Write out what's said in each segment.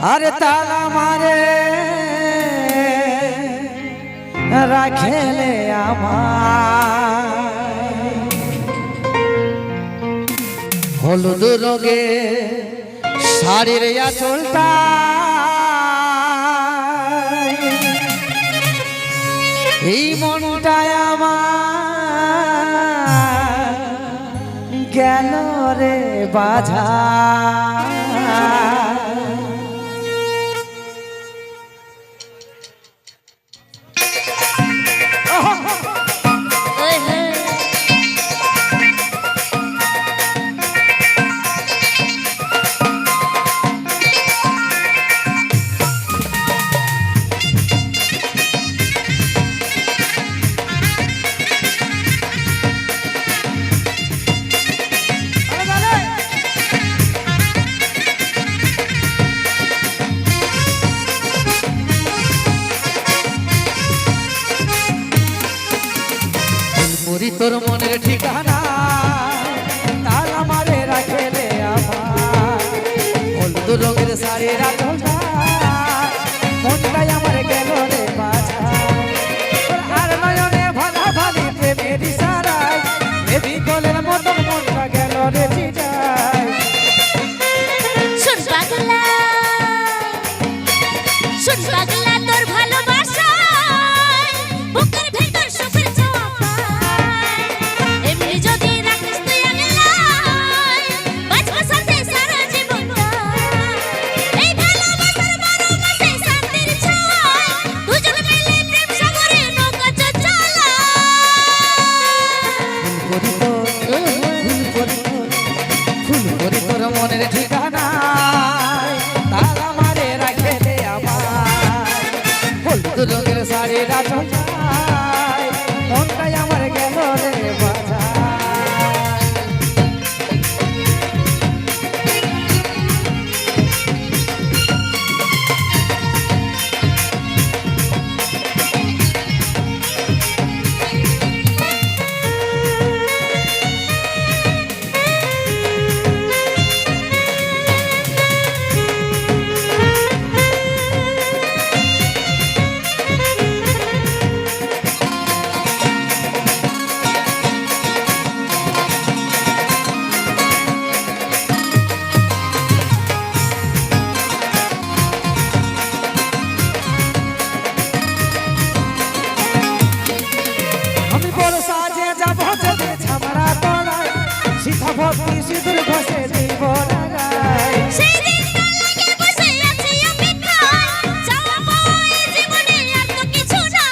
আরে তালা মারে রাখেলে আমার হলুদ রঙে শাড়ির আঁচলটা এই মনটায় আমার গেল রে বাঝা তোর মনের ঠিকানা তালা মারে রাখেলে আমার হলুদ রঙের শাড়ির আঁচলটা মনটাই আমার গেল রে বাছা আর নয়নে ভালা ভালি প্রেমের ইশারায় দেবী গলের মতন মনটা গেল রে চিটায় শুন পাগলা তোর ভালোবাসা বুকের ভেতর সুখের মনের ঠিকানা তালা মারে রাখেলে আমার হলুদ রঙের শাড়ির আঁচলটা মনটাই আমার গেল রে বাছা ভক্তি সিঁদুর ঘষে দিব রাগায় সেই দিনটা লাগে বসে আছি অপেক্ষায় চাওয়া এই জীবনে আর তো কিছু না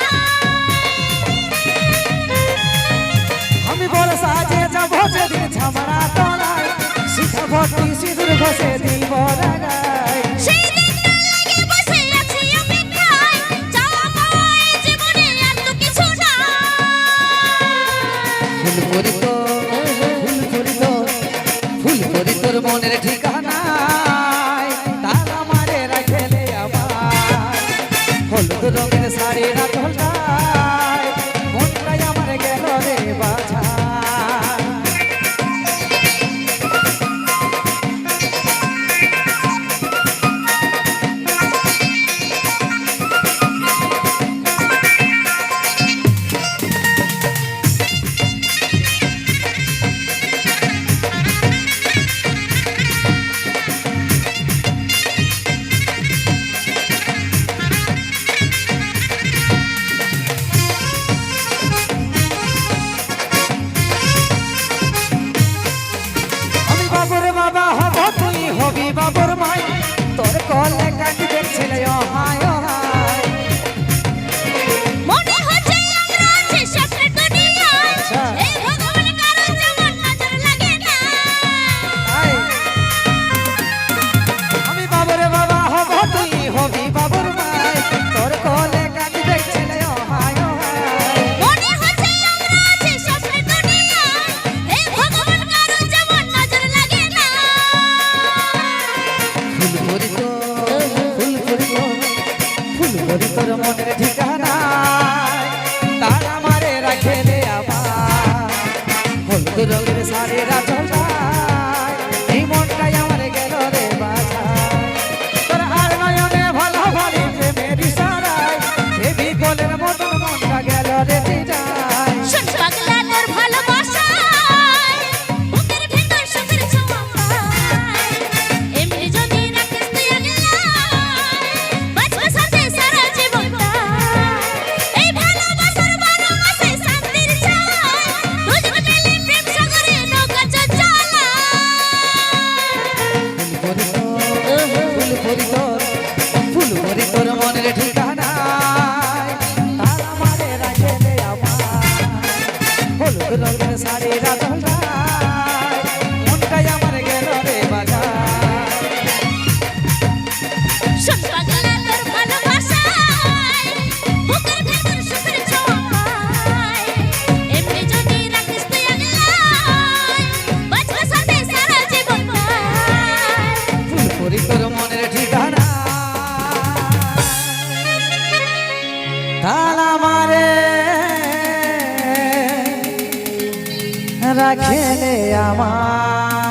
আমি বড় সাজে যাব যেদিন ছামরা তোড়ায় সিধা ভক্তি সিঁদুর ঘষে দিব রাগায় সেই দিনটা লাগে বসে আছি অপেক্ষায় চাওয়া এই জীবনে আর তো কিছু না তোর মনের ঠিকানা তালা মারে রাখেলে আমার হলুদ রঙের শাড়ির আঁচলটা মনটাই আমার গেল রে বাছা বাবা হব তুই হবি বাবুর মাই তোর কলে কাটি দেখছিলে হায় হায় মনে হচ্ছে আমরা আছি স্বপ্নের দুনিয়ায় এই ভগবান কারো যেমন নজর লাগে না আমি বাবুরে বাবা হব তুই হবি বাবুর মাই তোর কলে কাটি দেখছিলে হায় হায় মনে হচ্ছে আমরা আছি স্বপ্নের দুনিয়ায় এই ভগবান কারো যেমন নজর লাগে না ফুল করি তোর মনের ঠিকানা তালা মারে রাখেলে আমার হলুদ রঙের শাড়ির আঁচলটা এই মনটাই আমার গেল রে বাছা তোর আর ফুলপুরি তোর মনের ঠিকানা তালা মারে রাখে দে আমার হলুদ রঙের শাড়ি রাধল মনটাই আমার গেল রে বাজার শোন পাগলা তোর ভালোবাসায় বুকের ভেতর সুখের ছোঁয়া পায় এমনি যদি রাখিস তুই আগলায় বাঁচবে সাথে সারা জীবন ফুলপুরি তোর মনের ঠিকানা তালা মারে রাখে আমার